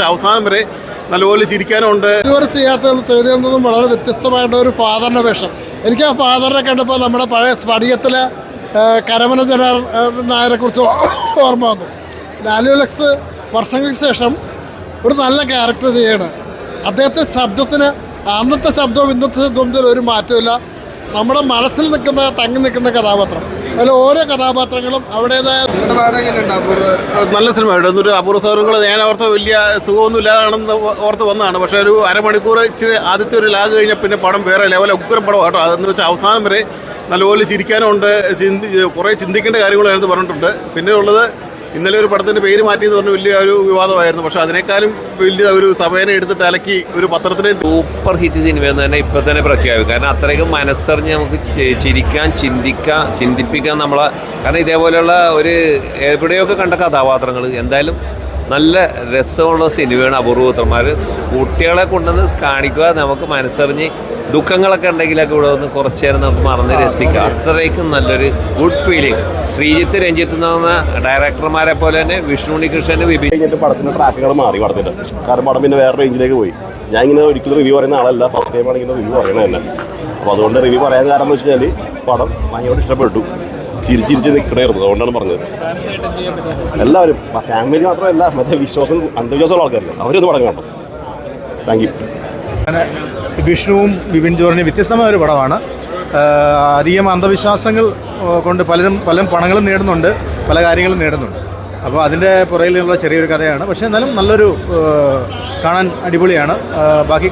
അവസാനം വരെ നല്ലപോലെ ചിരിക്കാനുണ്ട്. ഇതുവരെ ചെയ്തതൊന്നും വളരെ വ്യത്യസ്തമായിട്ട് ഒരു ഫാദറിൻ്റെ വേഷം. എനിക്ക് ആ ഫാദറിനെ കണ്ടപ്പോൾ നമ്മുടെ പഴയ സ്ഫടികത്തിലെ കരമന നായരെക്കുറിച്ച് ഓർമ്മ വന്നു. ലാലു ലക്സ് വർഷങ്ങൾക്ക് ശേഷം ഒരു നല്ല ക്യാരക്ടർ ചെയ്യണം. അദ്ദേഹത്തെ ശബ്ദത്തിന് അന്നത്തെ ശബ്ദവും ഇന്നത്തെ ശബ്ദവും ഒരു മാറ്റമില്ല. നമ്മുടെ മനസ്സിൽ തങ്ങി നിൽക്കുന്ന കഥാപാത്രം. അതിൽ ഓരോ കഥാപാത്രങ്ങളും അവിടേതായ നല്ല സിനിമയുണ്ട്. എന്നൊരു അപൂർവ സൗകര്യങ്ങൾ ഞാൻ ഓർത്ത് വലിയ സുഖമൊന്നും ഇല്ലാതാണെന്ന് ഓർത്ത് വന്നതാണ്. പക്ഷേ ഒരു അരമണിക്കൂർ ഇച്ചിരി ആദ്യത്തെ ഒരു ലാഗ് കഴിഞ്ഞാൽ പിന്നെ പടം വേറെ ലെവൽ ഉഗ്രം പടം കേട്ടോ. അതെന്ന് വെച്ചാൽ അവസാനം വരെ നല്ലപോലെ ചിരിക്കാനുണ്ട്. കുറേ ചിന്തിക്കേണ്ട കാര്യങ്ങൾ അതിനകത്ത് പറഞ്ഞിട്ടുണ്ട്. പിന്നെ ഉള്ളത് ഇന്നലെ ഒരു പടത്തിൻ്റെ പേര് മാറ്റിയെന്ന് പറഞ്ഞ് വലിയ ഒരു വിവാദമായിരുന്നു. പക്ഷേ അതിനേക്കാളും വലിയ ഒരു സഭേനെ എടുത്തിട്ട് അലക്കി ഒരു പത്രത്തിന് സൂപ്പർ ഹിറ്റ് സിനിമയെന്ന് തന്നെ ഇപ്പം തന്നെ പ്രഖ്യാപിക്കും. കാരണം അത്രയ്ക്കും മനസ്സറിഞ്ഞ് നമുക്ക് ചിരിക്കാൻ, ചിന്തിപ്പിക്കാൻ നമ്മളെ. കാരണം ഇതേപോലെയുള്ള ഒരു എവിടെയൊക്കെ കണ്ട കഥാപാത്രങ്ങൾ എന്തായാലും നല്ല രസമുള്ള സിനിമയാണ്. അപൂർവപുത്രന്മാർ കുട്ടികളെ കൊണ്ടുവന്ന് കാണിക്കുക, നമുക്ക് മനസ്സറിഞ്ഞ് ദുഃഖങ്ങളൊക്കെ ഉണ്ടെങ്കിലൊക്കെ ഇവിടെ വന്ന് കുറച്ച് നേരം നമുക്ക് മറന്ന് രസിക്കുക. അത്രയ്ക്കും നല്ലൊരു ഗുഡ് ഫീലിംഗ്. ശ്രീജിത്ത്, രഞ്ജിത്ത് എന്ന് പറഞ്ഞ ഡയറക്ടർമാരെ പോലെ തന്നെ വിഷ്ണു ഉണ്ണികൃഷ്ണന് കഴിഞ്ഞിട്ട് പടത്തിൻ്റെ ട്രാക്കുകൾ മാറി പടത്തിൻ്റെ. കാരണം പടം പിന്നെ വേറെ റേഞ്ചിലേക്ക് പോയി. ഞാൻ ഇങ്ങനെ ഒരിക്കലും റിവ്യൂ പറയുന്ന ആളല്ല, ഫസ്റ്റ് ടൈമാണ് ഇങ്ങനെ റിവ്യൂ പറയണത് തന്നെ. അപ്പോൾ അതുകൊണ്ട് റിവ്യൂ പറയാൻ കാരണം എന്ന് വെച്ച് കഴിഞ്ഞാൽ പടം ഭയങ്കര ഇഷ്ടപ്പെട്ടു, ചിരിച്ചിരിച്ച് നിൽക്കണമായിരുന്നു. അതുകൊണ്ടാണ് പറഞ്ഞത്. എല്ലാവരും ഫാമിലി മാത്രമല്ല, മറ്റേ അന്ധവിശ്വാസമുള്ള ആൾക്കാരില്ല, അവരൊന്ന് പടം കാണണം. Thank you. വിഷ്ണുവും ബിബിൻ ജോർജിനും വ്യത്യസ്തമായ ഒരു പടമാണ്. അധികം അന്ധവിശ്വാസങ്ങൾ കൊണ്ട് പല പണങ്ങളും നേടുന്നുണ്ട്, പല കാര്യങ്ങളും നേടുന്നുണ്ട്. അപ്പോൾ അതിൻ്റെ പുറകിലുള്ള ചെറിയൊരു കഥയാണ്. പക്ഷേ എന്നാലും നല്ലൊരു കാണാൻ അടിപൊളിയാണ്. ബാക്കി